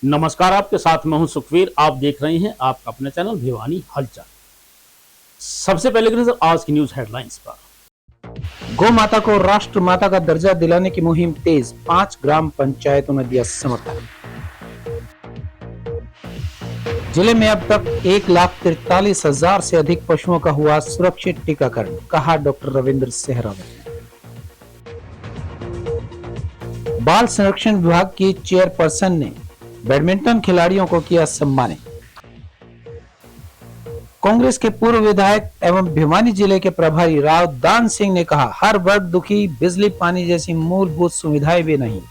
नमस्कार, आपके साथ मैं हूं सुखवीर। आप देख रहे हैं आपका अपना चैनल भिवानी हलचल। सबसे पहले की नजर आज की न्यूज हेडलाइंस पर। गौ माता को राष्ट्र माता का दर्जा दिलाने की मुहिम तेज, 5 ग्राम पंचायतों ने दिया समर्थन। जिले में अब तक 1,43,000 से अधिक पशुओं का हुआ सुरक्षित टीकाकरण, कहा डॉक्टर रविंद्र सहरावत। बाल संरक्षण विभाग की चेयरपर्सन ने बैडमिंटन खिलाड़ियों को किया सम्मानित। कांग्रेस के पूर्व विधायक एवं भिवानी जिले के प्रभारी राव दान सिंह ने कहा, हर वर्ग दुखी, बिजली पानी जैसी मूलभूत सुविधाएं भी नहीं।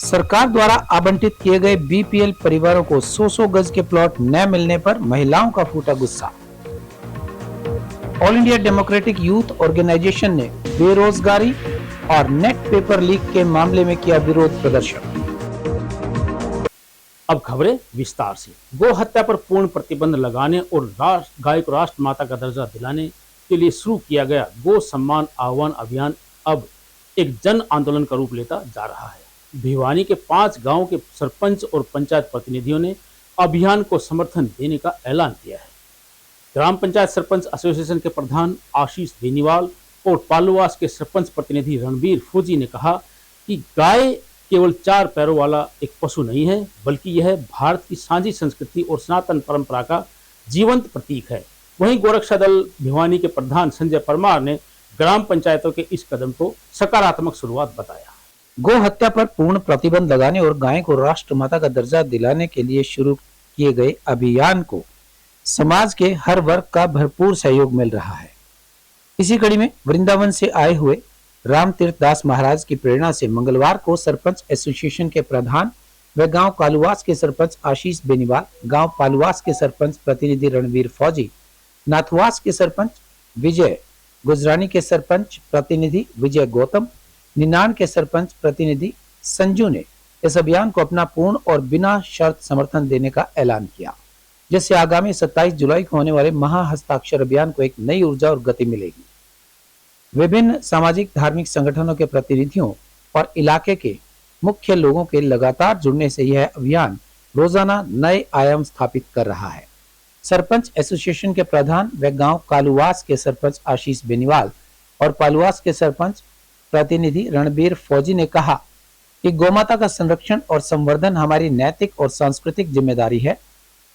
सरकार द्वारा आवंटित किए गए बीपीएल परिवारों को 100 गज के प्लॉट न मिलने पर महिलाओं का फूटा गुस्सा। All India Democratic Youth Organisation ने बेरोजगारी और नेट पेपर लीक के मामले में किया विरोध प्रदर्शन। अब खबरें विस्तार से। गौ हत्या पर पूर्ण प्रतिबंध लगाने और गाय को राष्ट्र माता का दर्जा दिलाने के लिए शुरू किया गया गौ सम्मान आह्वान अभियान अब एक जन आंदोलन का रूप लेता जा रहा है। भिवानी के 5 गांवों के सरपंच और पंचायत प्रतिनिधियों ने अभियान को समर्थन देने का ऐलान किया है। ग्राम पंचायत सरपंच एसोसिएशन के प्रधान आशीष बेनीवाल और पालुवास के सरपंच प्रतिनिधि रणबीर फौजी ने कहा कि गाय केवल 4 पैरों वाला एक पशु नहीं है, बल्कि यह भारत की साझी संस्कृति और सनातन परंपरा का जीवंत प्रतीक है। वहीं गोरक्षा दल भिवानी के प्रधान संजय परमार ने ग्राम पंचायतों के इस कदम को सकारात्मक शुरुआत बताया। गौ हत्या पर पूर्ण प्रतिबंध लगाने और गाय को राष्ट्र माता का दर्जा दिलाने के लिए शुरू किए गए अभियान को समाज के हर वर्ग का भरपूर सहयोग मिल रहा है। इसी कड़ी में वृंदावन से आए हुए रामतीर्थ दास महाराज की प्रेरणा से मंगलवार को सरपंच एसोसिएशन के प्रधान व गांव कालुवास के सरपंच आशीष बेनीवाल, गांव पालुवास के सरपंच प्रतिनिधि रणवीर फौजी, नाथवास के सरपंच विजय गुजरानी के सरपंच प्रतिनिधि विजय गौतम, निनान के सरपंच प्रतिनिधि संजू ने इस अभियान को अपना पूर्ण और बिना शर्त समर्थन देने का ऐलान किया, जिससे आगामी 27 जुलाई को होने वाले महाहस्ताक्षर अभियान को एक नई ऊर्जा और गति मिलेगी। विभिन्न सामाजिक धार्मिक संगठनों के प्रतिनिधियों और इलाके के मुख्य लोगों के लगातार जुड़ने से यह अभियान रोजाना नए आयाम स्थापित कर रहा है। सरपंच एसोसिएशन के प्रधान व गांव कालुवास के सरपंच आशीष बेनीवाल और पालुवास के सरपंच प्रतिनिधि रणबीर फौजी ने कहा कि गौमाता का संरक्षण और संवर्धन हमारी नैतिक और सांस्कृतिक जिम्मेदारी है।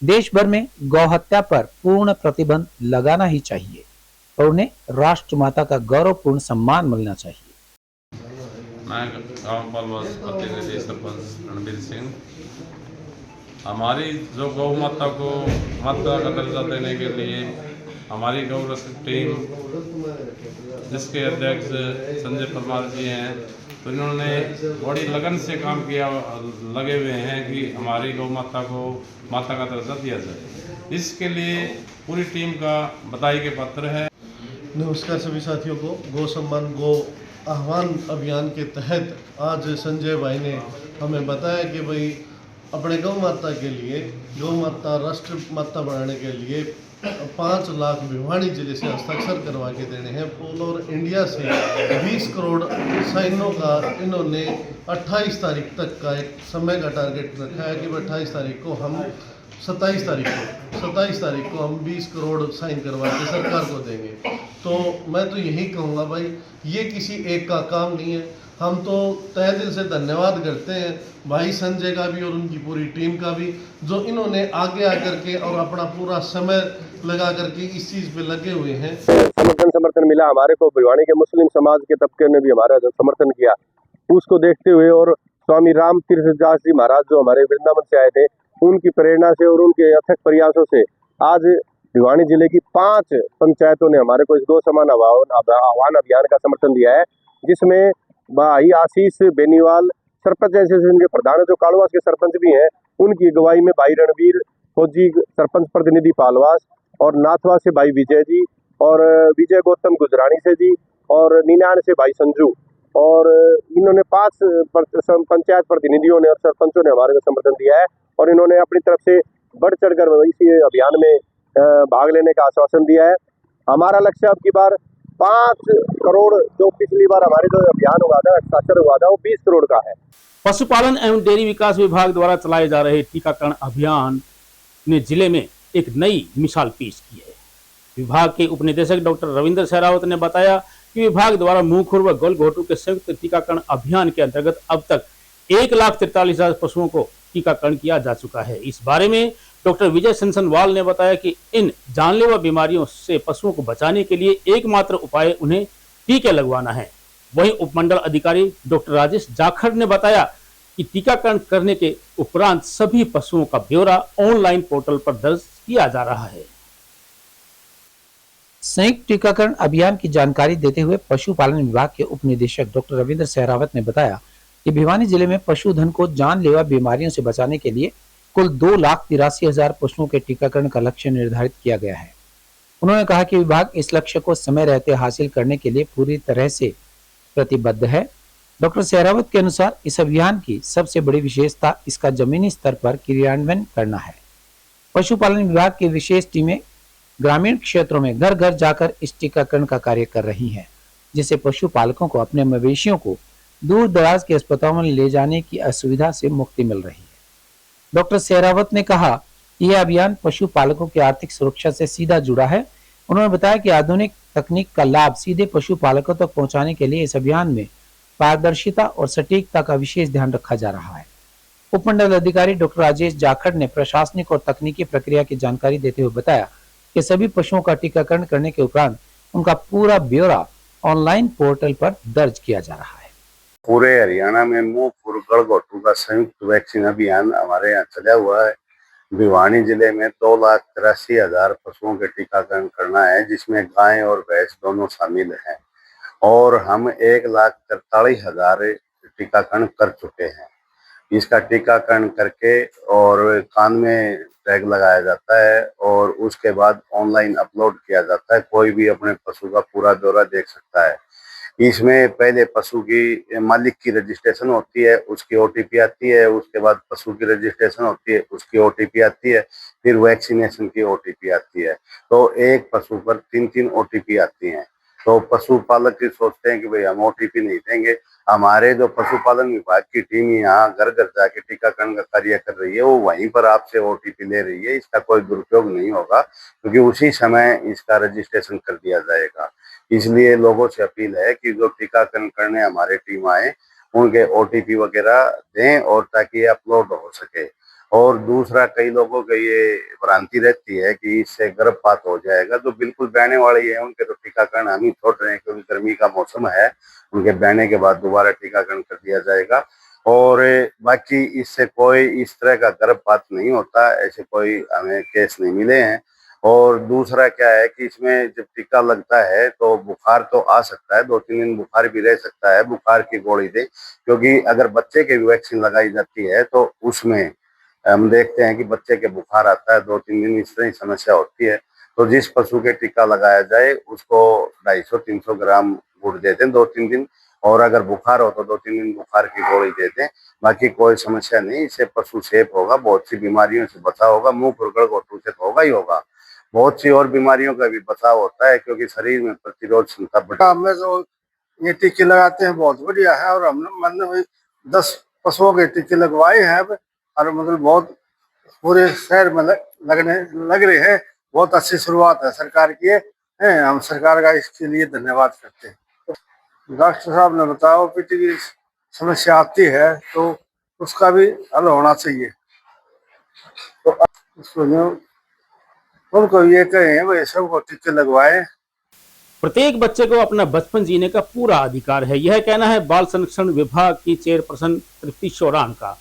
देश भर में गौ हत्या पर पूर्ण प्रतिबंध लगाना ही चाहिए और उन्हें राष्ट्र माता का गौरवपूर्ण सम्मान मिलना चाहिए। मैं गाँव पालवास प्रतिनिधि सरपंच रणबीर सिंह। हमारी जो गौ माता को माता का दर्जा देने के लिए हमारी गौ रक्षक टीम, जिसके अध्यक्ष संजय परमार जी हैं, तो इन्होंने बड़ी लगन से काम किया, लगे हुए हैं कि हमारी गौ माता को माता का दर्जा दिया जाए। इसके लिए पूरी टीम का बधाई के पात्र है। नमस्कार सभी साथियों को। गौ सम्मान गौ आह्वान अभियान के तहत आज संजय भाई ने हमें बताया कि भाई अपने गौ माता के लिए, गौ माता राष्ट्र माता बनाने के लिए 5 लाख भिवानी जिले से हस्ताक्षर करवा के देने हैं। ऑल ओवर इंडिया से 20 करोड़ साइनों का इन्होंने 28 तारीख तक का एक समय का टारगेट रखा है कि 28 तारीख को हम 27 तारीख को हम 20 करोड़ साइन करवा के सरकार को देंगे। तो मैं तो यही कहूँगा भाई, ये किसी एक का काम नहीं है। हम तो तहे दिल से धन्यवाद करते हैं भाई संजय का भी और उनकी पूरी टीम का भी, जो इन्होंने आगे आकर के और अपना पूरा समय लगा करके इस चीज़ पे लगे हुए हैं। समर्थन मिला हमारे को। भिवानी के मुस्लिम समाज के तबके ने भी हमारा जो समर्थन किया, उसको देखते हुए और स्वामी रामतीर्थ दास जी महाराज जो हमारे वृंदावन से आए थे, उनकी प्रेरणा से और उनके अथक प्रयासों से आज भिवानी जिले की 5 पंचायतों ने हमारे को इस गौ सम्मान आह्वान अभियान का समर्थन दिया है, जिसमें भाई आशीष बेनीवाल सरपंच एसोसिएशन के प्रधान जो कालवास के सरपंच भी हैं, उनकी अगुवाई में भाई रणबीर फौजी सरपंच प्रतिनिधि पालवास और नाथवास से भाई विजय जी और विजय गौतम गुजरानी से जी और निनान से भाई संजू, और इन्होंने 5 पंचायत प्रतिनिधियों ने और सरपंचों ने हमारे को समर्थन दिया है और इन्होंने अपनी तरफ से बढ़ चढ़कर इसी अभियान में भाग लेने का आश्वासन दिया है। हमारा लक्ष्य अब की बार 5 करोड़ जो पिछली बार हमारे जो अभियान हुआ था, हस्ताक्षर हुआ था, वो 20 करोड़ का है। पशुपालन एवं डेयरी विकास विभाग द्वारा चलाए जा रहे टीकाकरण अभियान ने जिले में एक नई मिसाल पेश की है। विभाग के उप निदेशक डॉक्टर रविंद्र सहरावत ने बताया कि विभाग द्वारा मुंहखुर व गलघोटू के संयुक्त टीकाकरण अभियान के अंतर्गत अब तक 1,43,000 पशुओं को टीकाकरण किया जा चुका है। इस बारे में डॉक्टर विजय सनसनवाल ने बताया कि इन जानलेवा बीमारियों से पशुओं को बचाने के लिए एकमात्र उपाय उन्हें टीके लगवाना है। वहीं उपमंडल अधिकारी डॉक्टर राजेश जाखड़ ने बताया कि टीकाकरण करने के उपरांत सभी पशुओं का ब्यौरा ऑनलाइन पोर्टल पर दर्ज किया जा रहा है। संयुक्त टीकाकरण अभियान की जानकारी देते हुए पशुपालन विभाग के उप निदेशक डॉक्टर रविंद्र सहरावत ने बताया कि भिवानी जिले में पशुधन को जानलेवा बीमारियों से बचाने के लिए कुल 2,83,000 पशुओं के टीकाकरण का लक्ष्य निर्धारित किया गया है। उन्होंने कहा कि विभाग इस लक्ष्य को समय रहते हासिल करने के लिए पूरी तरह से प्रतिबद्ध है। डॉक्टर सहरावत के अनुसार इस अभियान की सबसे बड़ी विशेषता इसका जमीनी स्तर पर क्रियान्वयन करना है। पशुपालन विभाग की विशेष टीमें ग्रामीण क्षेत्रों में घर घर जाकर इस टीकाकरण का कार्य कर रही हैं, जिससे पशुपालकों को अपने मवेशियों को दूर दराज के अस्पतालों में ले जाने की असुविधा से मुक्ति मिल रही है। डॉक्टर सहरावत ने कहा कि यह अभियान पशुपालकों की आर्थिक सुरक्षा से सीधा जुड़ा है। उन्होंने बताया कि आधुनिक तकनीक का लाभ सीधे पशुपालकों तक पहुंचाने के लिए इस अभियान में पारदर्शिता और सटीकता का विशेष ध्यान रखा जा रहा है। उपमंडल अधिकारी डॉक्टर राजेश जाखड़ ने प्रशासनिक और तकनीकी प्रक्रिया की जानकारी देते हुए बताया कि सभी पशुओं का टीकाकरण करने के उपरांत उनका पूरा ब्यौरा ऑनलाइन पोर्टल पर दर्ज किया जा रहा है। पूरे हरियाणा में मुंहखुर गलघोटू का संयुक्त वैक्सीन अभियान हमारे यहाँ चला हुआ है। भिवानी जिले में 2,83,000 पशुओं के टीकाकरण करना है, जिसमें गाय और भैंस दोनों शामिल हैं, और हम 1,43,000 टीकाकरण कर चुके हैं। इसका टीकाकरण करके और कान में टैग लगाया जाता है और उसके बाद ऑनलाइन अपलोड किया जाता है। कोई भी अपने पशु का पूरा ब्यौरा देख सकता है। इसमें पहले पशु की मालिक की रजिस्ट्रेशन होती है, उसकी ओटीपी आती है, उसके बाद पशु की रजिस्ट्रेशन होती है, उसकी ओटीपी आती है, फिर वैक्सीनेशन की ओटीपी आती है। तो एक पशु पर 3-3 ओटीपी आती हैं। तो पशुपालक ही सोचते हैं कि भाई हम ओटीपी नहीं देंगे। हमारे जो पशुपालन विभाग की टीम यहाँ घर घर जाके टीकाकरण का कार्य कर रही है, वो वहीं पर आपसे ओटीपी ले रही है। इसका कोई दुरुपयोग नहीं होगा, क्योंकि उसी समय इसका रजिस्ट्रेशन कर दिया जाएगा। इसलिए लोगों से अपील है कि जो टीकाकरण करने हमारे टीम आए, उनके ओटीपी वगैरह दें, और ताकि ये अपलोड हो सके। और दूसरा, कई लोगों को ये भ्रांति रहती है कि इससे गर्भपात हो जाएगा, जो बिल्कुल बहने वाली है उनके तो टीकाकरण हम ही छोड़ रहे हैं, क्योंकि गर्मी का मौसम है। उनके बहने के बाद दोबारा टीकाकरण कर दिया जाएगा। और बाकी इससे कोई इस तरह का गर्भपात नहीं होता, ऐसे कोई हमें केस नहीं मिले हैं। और दूसरा क्या है कि इसमें जब टीका लगता है तो बुखार तो आ सकता है, 2-3 दिन बुखार भी रह सकता है। बुखार की गोली दें, क्योंकि अगर बच्चे की वैक्सीन लगाई जाती है तो उसमें हम देखते हैं कि बच्चे के बुखार आता है, 2-3 दिन इस तरह की समस्या होती है। तो जिस पशु के टीका लगाया जाए उसको 250-300 ग्राम गुड़ दे दें 2-3 दिन, और अगर बुखार हो तो 2-3 दिन बुखार की गोली दे दें। बाकी कोई समस्या नहीं, इससे पशु सेफ होगा, बहुत सी बीमारियों से बचाव होगा। मुंहखुर गलघोटू से तो होगा ही होगा, बहुत सी और बीमारियों का भी बचाव होता है, क्योंकि शरीर में प्रतिरोध क्षमता बढ़ती है। हमें जो ये टीके लगाते हैं बहुत बढ़िया है, और हमने 10 पशुओं के टीके लगवाए हैं अब, और मतलब बहुत पूरे शहर में लग रहे हैं। बहुत अच्छी शुरुआत है सरकार की है। हम सरकार का इसके लिए धन्यवाद करते हैं। डॉक्टर साहब ने बताया पीटी की समस्या आती है तो उसका भी हल होना चाहिए। तो उसको उनको ये कहें भाई सबको टीके लगवाएं। प्रत्येक बच्चे को अपना बचपन जीने का पूरा अधिकार है, यह कहना है बाल संरक्षण विभाग की चेयरपर्सन तृप्ति शोरान का।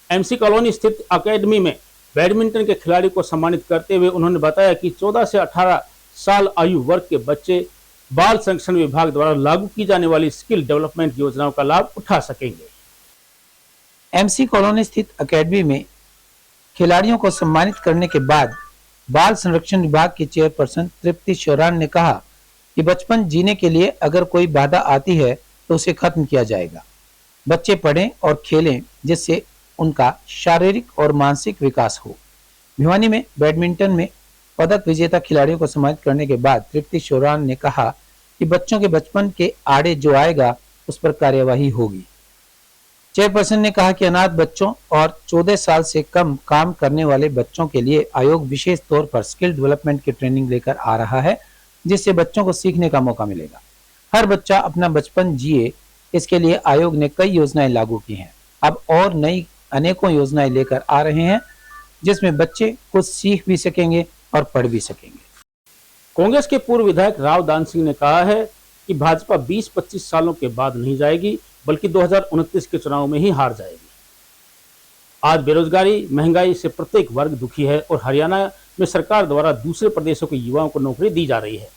एमसी कॉलोनी स्थित अकेडमी में बैडमिंटन के खिलाड़ी को सम्मानित करते हुए उन्होंने बताया कि 14 से 18 साल आयु वर्ग के बच्चे बाल संरक्षण विभाग द्वारा लागू की जाने वाली स्किल डेवलपमेंट योजनाओं का लाभ उठा सकेंगे। एमसी कॉलोनी स्थित अकेडमी में खिलाड़ियों को सम्मानित करने के बाद बाल संरक्षण विभाग की चेयरपर्सन तृप्ति शोरान ने कहा कि बचपन जीने के लिए अगर कोई बाधा आती है तो उसे खत्म किया जाएगा। बच्चे पढ़ें और खेलें, जिससे उनका शारीरिक और मानसिक विकास हो। भिवानी में बैडमिंटन में पदक विजेता खिलाड़ियों को सम्मानित करने के बाद तृप्ति शोरान ने कहा कि बच्चों के बचपन के आड़े जो आएगा उस पर कार्यवाही होगी। चेयरपर्सन ने कहा कि अनाथ बच्चों और 14 साल से कम काम करने वाले बच्चों के लिए आयोग विशेष तौर पर स्किल डेवलपमेंट की ट्रेनिंग लेकर आ रहा है, जिससे बच्चों को सीखने का मौका मिलेगा। हर बच्चा अपना बचपन जिए, इसके लिए आयोग ने कई योजनाएं लागू की हैं। अब और नई अनेकों योजनाएं लेकर आ रहे हैं, जिसमें बच्चे कुछ सीख भी सकेंगे और पढ़ भी सकेंगे। कांग्रेस के पूर्व विधायक राव दान सिंह ने कहा है कि भाजपा 20-25 सालों के बाद नहीं जाएगी, बल्कि 2029 के चुनाव में ही हार जाएगी। आज बेरोजगारी, महंगाई से प्रत्येक वर्ग दुखी है और हरियाणा में सरकार द्वारा दूसरे प्रदेशों के युवाओं को नौकरी दी जा रही है।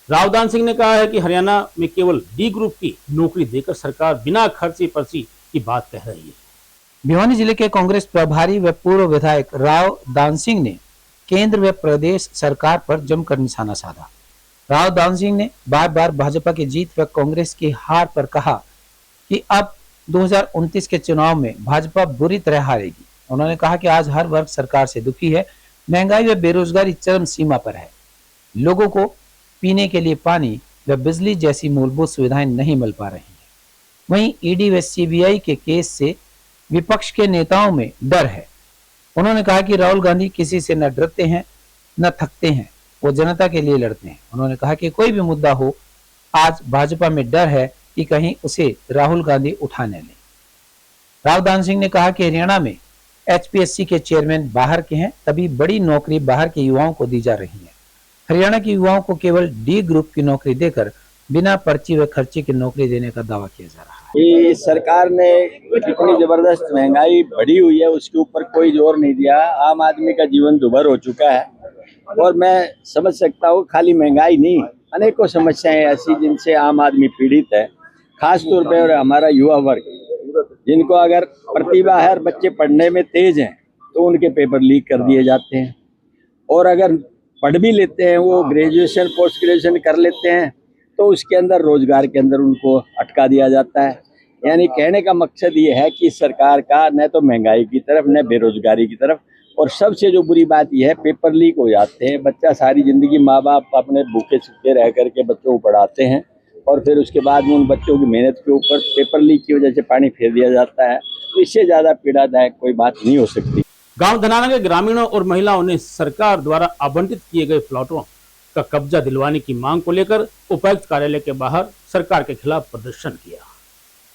रावदान सिंह ने कहा है कि हरियाणा में केवल डी ग्रुप की नौकरी देकर सरकार बिना खर्ची पर्ची की बात कह रही है। भिवानी जिले के कांग्रेस प्रभारी व पूर्व विधायक राव दान सिंह ने केंद्र व प्रदेश सरकार पर जमकर निशाना साधा। राव दान सिंह ने बार बार भाजपा की जीत व कांग्रेस की हार पर कहा कि अब 2029 के चुनाव में भाजपा बुरी तरह हारेगी। उन्होंने कहा कि आज हर वर्ग सरकार से दुखी है, महंगाई व बेरोजगारी चरम सीमा पर है, लोगों को पीने के लिए पानी व बिजली जैसी मूलभूत सुविधाएं नहीं मिल पा रही हैं। वहीं ईडी व सीबीआई के केस से विपक्ष के नेताओं में डर है। उन्होंने कहा कि राहुल गांधी किसी से न डरते हैं न थकते हैं, वो जनता के लिए लड़ते हैं। उन्होंने कहा कि कोई भी मुद्दा हो, आज भाजपा में डर है कि कहीं उसे राहुल गांधी उठा न लें। रावदान सिंह ने कहा कि हरियाणा में एचपीएससी के चेयरमैन बाहर के हैं, तभी बड़ी नौकरी बाहर के युवाओं को दी जा रही है। हरियाणा के युवाओं को केवल डी ग्रुप की नौकरी देकर बिना पर्ची व खर्ची की नौकरी देने का दावा किया जा रहा है। कि सरकार ने कितनी जबरदस्त महंगाई बढ़ी हुई है, उसके ऊपर कोई जोर नहीं दिया। आम आदमी का जीवन दुभर हो चुका है और मैं समझ सकता हूँ खाली महंगाई नहीं, अनेकों समस्याएं ऐसी जिनसे आम आदमी पीड़ित है, खास तौर पे और हमारा युवा वर्ग, जिनको अगर प्रतिभा है और बच्चे पढ़ने में तेज हैं तो उनके पेपर लीक कर दिए जाते हैं, और अगर पढ़ भी लेते हैं, वो ग्रेजुएशन पोस्ट ग्रेजुएशन कर लेते हैं तो उसके अंदर रोजगार के अंदर उनको अटका दिया जाता है। यानी कहने का मकसद ये है कि सरकार का न तो महंगाई की तरफ न बेरोजगारी की तरफ, और सबसे जो बुरी बात यह है पेपर लीक हो जाते हैं। बच्चा सारी जिंदगी माँ बाप अपने भूखे सूखे रह करके बच्चों को पढ़ाते हैं और फिर उसके बाद में उन बच्चों की मेहनत के ऊपर पेपर लीक की वजह से पानी फेर दिया जाता है। तो इससे ज्यादा पीड़ादायक कोई बात नहीं हो सकती। गांव धनाना के ग्रामीणों और महिलाओं ने सरकार द्वारा आवंटित किए गए प्लॉटों का कब्जा दिलवाने की मांग को लेकर उपायुक्त कार्यालय के बाहर सरकार के खिलाफ प्रदर्शन किया।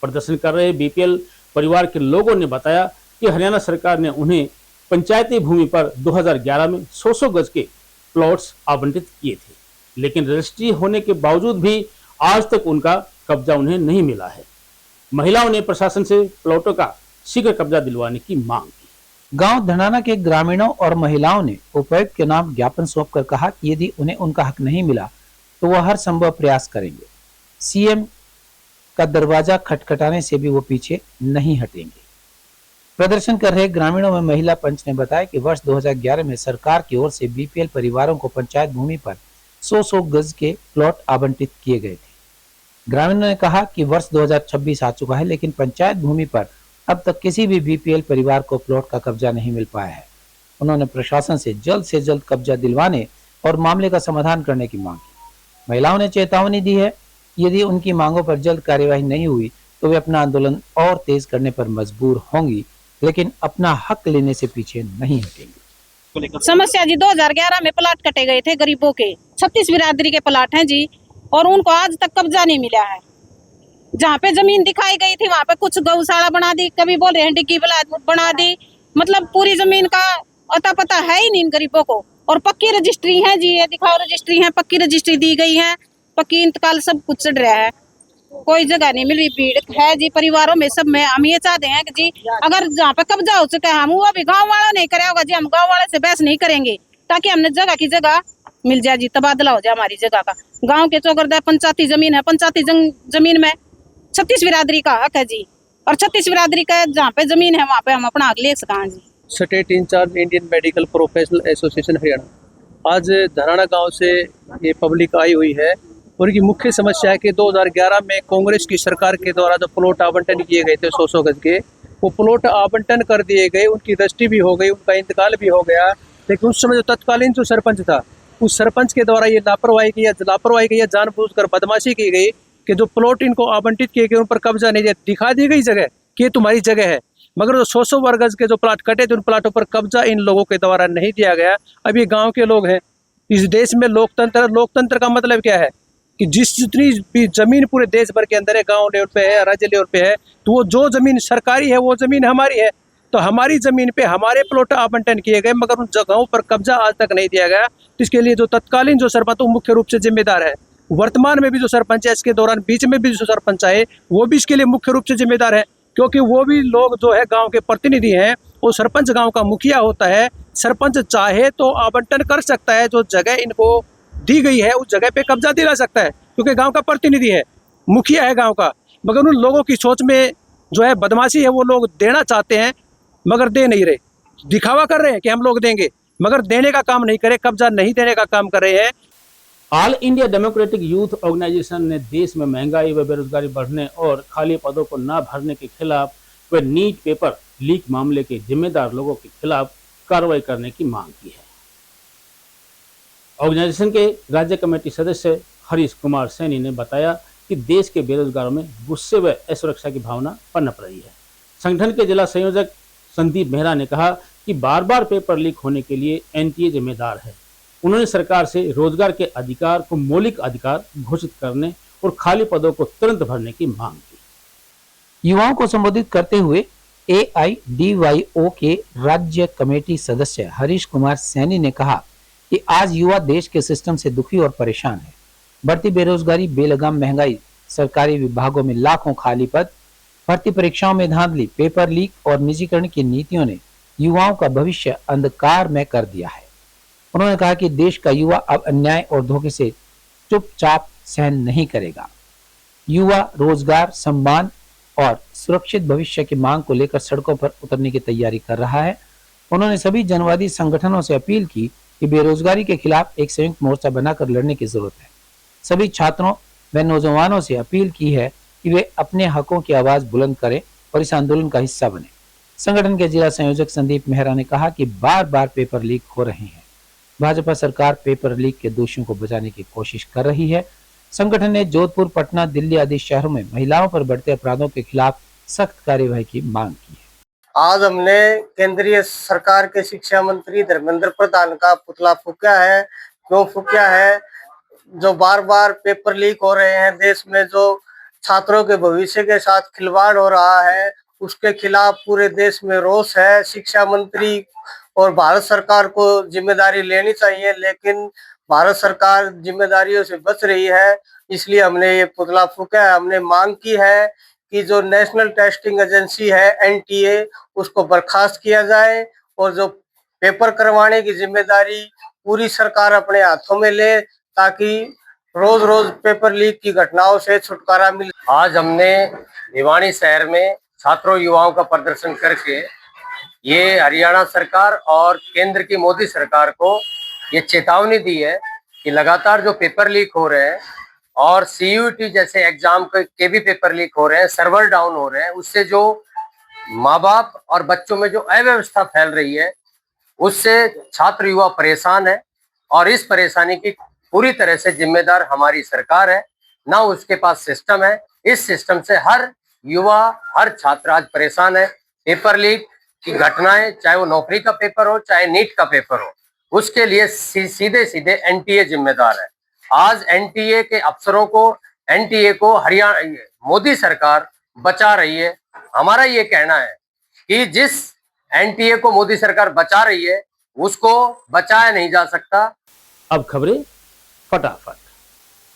प्रदर्शन कर रहे बीपीएल परिवार के लोगों ने बताया कि हरियाणा सरकार ने उन्हें पंचायती भूमि पर 2011 में 100 गज के प्लॉट्स आवंटित किए थे, लेकिन रजिस्ट्री होने के बावजूद भी आज तक उनका कब्जा उन्हें नहीं मिला है। महिलाओं ने प्रशासन से प्लॉटों का शीघ्र कब्जा दिलवाने की मांग की। गांव धनाना के ग्रामीणों और महिलाओं ने उपायुक्त के नाम ज्ञापन सौंपकर कहा कि यदि उन्हें उनका हक नहीं मिला तो वह हर संभव प्रयास करेंगे। सीएम का दरवाजा खटखटाने से भी वो पीछे नहीं हटेंगे। प्रदर्शन कर रहे ग्रामीणों में महिला पंच ने बताया कि वर्ष 2011 में सरकार की ओर से बीपीएल परिवारों को पंचायत भूमि पर 100 गज के प्लॉट आवंटित किए गए थे। ग्रामीणों ने कहा कि वर्ष 2026 आ चुका है, लेकिन पंचायत भूमि पर अब तक किसी भी बीपीएल परिवार को प्लॉट का कब्जा नहीं मिल पाया है। उन्होंने प्रशासन से जल्द कब्जा दिलवाने और मामले का समाधान करने की मांग की। महिलाओं ने चेतावनी दी है, यदि उनकी मांगों पर जल्द कार्यवाही नहीं हुई तो वे अपना आंदोलन और तेज करने पर मजबूर होंगी, लेकिन अपना हक लेने से पीछे नहीं हटेंगे। समस्या जी 2011 में प्लाट कटे गए थे गरीबों के, 36 बिरादरी के प्लाट हैं जी, और उनको आज तक कब्जा नहीं मिला है। जहाँ पे जमीन दिखाई गई थी वहाँ पे कुछ गौशाला बना दी, कभी बोल रहे हैं डिग्गी बना दी, मतलब पूरी जमीन का अता पता है ही नहीं इन गरीबों को। और पक्की रजिस्ट्री है जी, ये दिखाओ रजिस्ट्री है, पक्की रजिस्ट्री दी गई है, पक्की इंतकाल सब कुछ चढ़ रहा है, कोई जगह नहीं मिल रही। भीड़ है जी परिवारों में सब में। हम ये चाहते हैं कि जी अगर जहाँ पे कब्जा हो चुका है हम वो भी गाँव वालों ने कराया होगा जी, हम गाँव वाले से बहस नहीं करेंगे, ताकि हमने जगह की जगह मिल जाए जी, तबादला हो जाए हमारी जगह का। गाँव के चौगरदा पंचायती जमीन है, पंचायती जमीन में 36 बिरादरी का हक है जी, और 36 बिरादरी का जहाँ पे जमीन है वहाँ पे हम अपना हक ले सकें जी। State incharge Indian medical professional association Haryana आज धनाना गांव से ये पब्लिक आई हुई है, और इनकी मुख्य समस्या है कि 2011 में कांग्रेस की सरकार के द्वारा जो प्लॉट आवंटन किए गए थे 100 गज के, वो प्लॉट आवंटन कर दिए गए, उनकी रजिस्ट्री भी हो गई, उनका इंतकाल भी हो गया, लेकिन उस समय जो तत्कालीन जो सरपंच था उस सरपंच के द्वारा ये लापरवाही की या जानबूझकर बदमाशी की गई कि जो प्लॉट इनको आवंटित किए गए उन पर कब्जा नहीं दिया, दिखा दी गई जगह कि ये तुम्हारी जगह है, मगर जो 100 वर्ग गज के जो प्लाट कटे थे उन प्लाटों पर कब्जा इन लोगों के द्वारा नहीं दिया गया। अब ये गाँव के लोग हैं। इस देश में लोकतंत्र का मतलब क्या है कि जितनी भी जमीन पूरे देश भर के अंदर है, गांव लेवल पे है, राज्य लेवल पे है, तो वो जो जमीन सरकारी है वो जमीन हमारी है। तो हमारी जमीन पे हमारे प्लॉट आवंटन किए गए, मगर उन जगहों पर कब्जा आज तक नहीं दिया गया। तो इसके लिए जो तत्कालीन जो सरपंच वो मुख्य रूप से जिम्मेदार है। वर्तमान में भी जो सरपंच है, इसके दौरान बीच में भी जो सरपंच आए वो भी इसके लिए मुख्य रूप से जिम्मेदार है, क्योंकि वो भी लोग जो है गाँव के प्रतिनिधि हैं। वो सरपंच गाँव का मुखिया होता है। सरपंच चाहे तो आवंटन कर सकता है, जो जगह इनको दी गई है उस जगह पे कब्जा दिला सकता है, क्योंकि गांव का प्रतिनिधि है, मुखिया है गांव का। मगर उन लोगों की सोच में जो है बदमाशी है, वो लोग देना चाहते हैं मगर दे नहीं रहे, दिखावा कर रहे हैं कि हम लोग देंगे, मगर देने का काम नहीं करे, कब्जा नहीं देने का काम कर रहे हैं। All India Democratic Youth Organisation ने देश में महंगाई व बेरोजगारी बढ़ने और खाली पदों को न भरने के खिलाफ व नीट पेपर लीक मामले के जिम्मेदार लोगों के खिलाफ कार्रवाई करने की मांग की है। ऑर्गेनाइजेशन के राज्य कमेटी सदस्य हरीश कुमार सैनी ने बताया कि देश के बेरोजगारों में गुस्से व असुरक्षा की भावना पनप रही है। संगठन के जिला संयोजक संदीप मेहरा ने कहा कि बार बार पेपर लीक होने के लिए एनटीए जिम्मेदार है। उन्होंने सरकार से रोजगार के अधिकार को मौलिक अधिकार घोषित करने और खाली पदों को तुरंत भरने की मांग की। युवाओं को संबोधित करते हुए AIDYO के राज्य कमेटी सदस्य हरीश कुमार सैनी ने कहा कि आज युवा देश के सिस्टम से दुखी और परेशान है। बढ़ती बेरोजगारी, बेलगाम महंगाई, सरकारी विभागों में लाखों खाली पद, भर्ती परीक्षाओं में धांधली, पेपर लीक और निजीकरण की नीतियों ने युवाओं का भविष्य अंधकार में कर दिया है। उन्होंने कहा कि देश का युवा अब अन्याय और धोखे से चुपचाप सहन नहीं करेगा। युवा रोजगार, सम्मान और सुरक्षित भविष्य की मांग को लेकर सड़कों पर उतरने की तैयारी कर रहा है। उन्होंने सभी जनवादी संगठनों से अपील की कि बेरोजगारी के खिलाफ एक संयुक्त मोर्चा बनाकर लड़ने की जरूरत है। सभी छात्रों व नौजवानों से अपील की है कि वे अपने हकों की आवाज बुलंद करें और इस आंदोलन का हिस्सा बने। संगठन के जिला संयोजक संदीप मेहरा ने कहा कि बार बार पेपर लीक हो रहे हैं। भाजपा सरकार पेपर लीक के दोषियों को बचाने की कोशिश कर रही है। संगठन ने जोधपुर, पटना, दिल्ली आदि शहरों में महिलाओं पर बढ़ते अपराधों के खिलाफ सख्त कार्यवाही की मांग की है। आज हमने केंद्रीय सरकार के शिक्षा मंत्री धर्मेंद्र प्रधान का पुतला फूंका है। क्यों फूंका है? जो बार बार पेपर लीक हो रहे हैं, देश में जो छात्रों के भविष्य के साथ खिलवाड़ हो रहा है, उसके खिलाफ पूरे देश में रोष है। शिक्षा मंत्री और भारत सरकार को जिम्मेदारी लेनी चाहिए, लेकिन भारत सरकार जिम्मेदारियों से बच रही है। इसलिए हमने ये पुतला फूंका है। हमने मांग की है कि जो नेशनल टेस्टिंग एजेंसी है NTA, उसको बर्खास्त किया जाए और जो पेपर करवाने की जिम्मेदारी पूरी सरकार अपने हाथों में ले, ताकि रोज रोज पेपर लीक की घटनाओं से छुटकारा मिले। आज हमने भिवानी शहर में छात्रों युवाओं का प्रदर्शन करके ये हरियाणा सरकार और केंद्र की मोदी सरकार को ये चेतावनी दी है कि लगातार जो पेपर लीक हो रहे हैं और CUET जैसे एग्जाम के भी पेपर लीक हो रहे हैं, सर्वर डाउन हो रहे हैं, उससे जो माँ बाप और बच्चों में जो अव्यवस्था फैल रही है, उससे छात्र युवा परेशान है। और इस परेशानी की पूरी तरह से जिम्मेदार हमारी सरकार है, ना उसके पास सिस्टम है। इस सिस्टम से हर युवा, हर छात्र आज परेशान है। पेपर लीक की घटनाएं, चाहे वो नौकरी का पेपर हो, चाहे नीट का पेपर हो, उसके लिए सीधे सीधे NTA जिम्मेदार है। आज NTA के अफसरों को, NTA को हरियाणा मोदी सरकार बचा रही है। हमारा ये कहना है कि जिस NTA को मोदी सरकार बचा रही है, उसको बचाया नहीं जा सकता। अब खबरें फटाफट।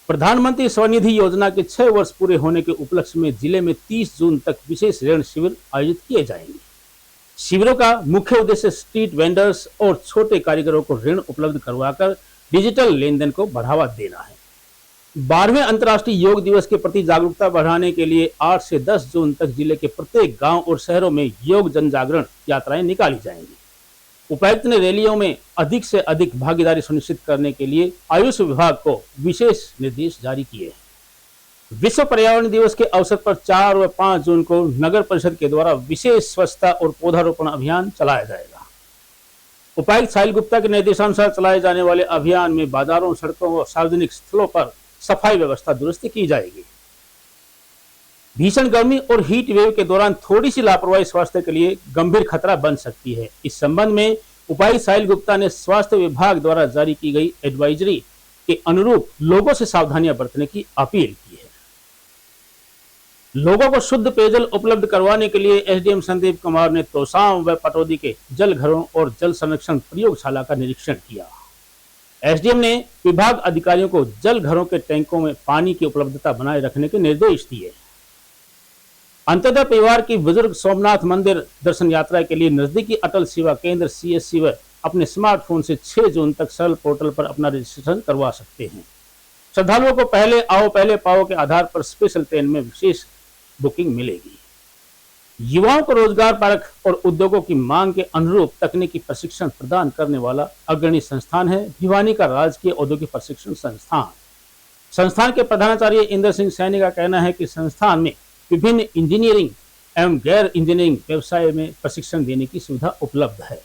प्रधानमंत्री स्वनिधि योजना के 6 वर्ष पूरे होने के उपलक्ष्य में जिले में 30 जून तक विशेष ऋण शिविर आयोजित किए जाएंगे। शिविरों का मुख्य उद्देश्य स्ट्रीट वेंडर्स और छोटे कारीगरों को ऋण उपलब्ध करवाकर डिजिटल लेन देन को बढ़ावा देना है। 12वें अंतर्राष्ट्रीय योग दिवस के प्रति जागरूकता बढ़ाने के लिए 8 से 10 जून तक जिले के प्रत्येक गांव और शहरों में योग जन जागरण यात्राएं निकाली जाएंगी। उपायुक्त ने रैलियों में अधिक से अधिक भागीदारी सुनिश्चित करने के लिए आयुष विभाग को विशेष निर्देश जारी किए हैं। विश्व पर्यावरण दिवस के अवसर पर 4 व 5 जून को नगर परिषद के द्वारा विशेष स्वच्छता और पौधारोपण अभियान चलाया जाएगा। उपायुक्त साहिल गुप्ता के निर्देशानुसार चलाए जाने वाले अभियान में बाजारों, सड़कों और सार्वजनिक स्थलों पर सफाई व्यवस्था दुरुस्त की जाएगी। भीषण गर्मी और हीट वेव के दौरान थोड़ी सी लापरवाही स्वास्थ्य के लिए गंभीर खतरा बन सकती है। इस संबंध में उपायुक्त साहिल गुप्ता ने स्वास्थ्य विभाग द्वारा जारी की गई एडवाइजरी के अनुरूप लोगों से सावधानियां बरतने की अपील की है। लोगों को शुद्ध पेयजल उपलब्ध करवाने के लिए एसडीएम संदीप कुमार ने तोसाम व पटौदी के जल घरों और जल संरक्षण प्रयोगशाला का निरीक्षण किया। एसडीएम ने विभाग अधिकारियों को जल घरों के टैंकों में पानी की उपलब्धता बनाए रखने के निर्देश दिए। अंत्योदय परिवार की बुजुर्ग सोमनाथ मंदिर दर्शन यात्रा के लिए नजदीकी अटल सेवा केंद्र CSC व अपने स्मार्टफोन से 6 जून तक सरल पोर्टल पर अपना रजिस्ट्रेशन करवा सकते हैं। श्रद्धालुओं को पहले आओ पहले पाओ के आधार पर स्पेशल ट्रेन में विशेष बुकिंग मिलेगी। युवाओं को रोजगार परख और उद्योगों की मांग के अनुरूप तकनीकी प्रशिक्षण प्रदान करने वाला अग्रणी संस्थान है भिवानी का राजकीय औद्योगिक प्रशिक्षण संस्थान। संस्थान के प्रधानाचार्य इंद्र सिंह सैनी का कहना है कि संस्थान में विभिन्न इंजीनियरिंग एवं गैर इंजीनियरिंग व्यवसाय में प्रशिक्षण देने की सुविधा उपलब्ध है।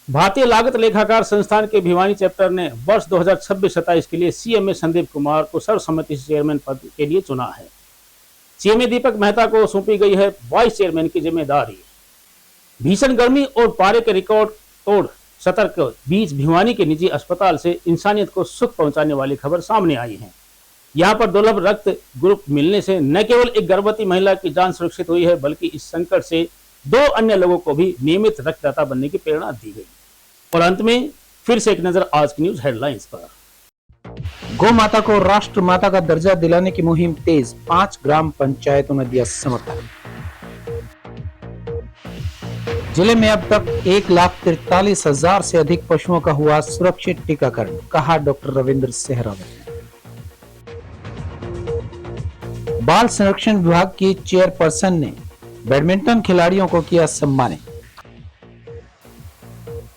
भारतीय लागत लेखाकार संस्थान के भिवानी चैप्टर ने वर्ष 2026-27 के लिए CMA संदीप कुमार को सर्वसम्मति से चेयरमैन पद के लिए चुना है। CMA दीपक मेहता को सौंपी गई है वाइस चेयरमैन की जिम्मेदारी। भीषण गर्मी और पारे के रिकॉर्ड तोड़ सत्र के बीच भिवानी के निजी अस्पताल से इंसानियत को सुख पहुंचाने वाली खबर सामने आई है। यहाँ पर दुर्लभ रक्त ग्रुप मिलने से न केवल एक गर्भवती महिला की जान सुरक्षित हुई है, बल्कि इस संकट से 2 अन्य लोगों को भी नियमित रक्तदाता बनने की प्रेरणा दी गई। और अंत में फिर से एक नजर आज की न्यूज हेडलाइंस पर। गौ माता को राष्ट्र माता का दर्जा दिलाने की मुहिम तेज, 5 ग्राम पंचायतों ने दिया समर्थन। जिले में अब तक 1,43,000 से अधिक पशुओं का हुआ सुरक्षित टीकाकरण, कहा डॉक्टर रविंद्र सेहरावत। बाल संरक्षण विभाग की चेयरपर्सन ने बैडमिंटन खिलाड़ियों को किया सम्मानित।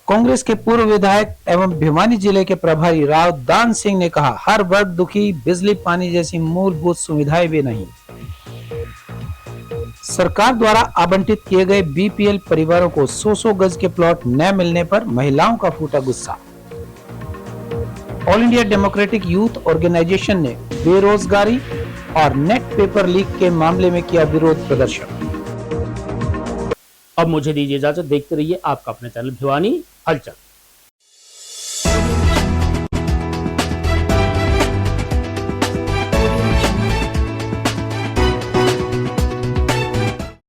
कांग्रेस के पूर्व विधायक एवं भिवानी जिले के प्रभारी राव दान सिंह ने कहा, हर वर्ग दुखी, बिजली पानी जैसी मूलभूत सुविधाएं भी नहीं। सरकार द्वारा आवंटित किए गए BPL परिवारों को 100 गज के प्लॉट न मिलने पर महिलाओं का फूटा गुस्सा। All India Democratic Youth Organisation ने बेरोजगारी और नेट पेपर लीक के मामले में किया विरोध प्रदर्शन। अब मुझे दीजिए इजाजत, देखते रहिए आपका अपने चैनल भिवानी हलचल।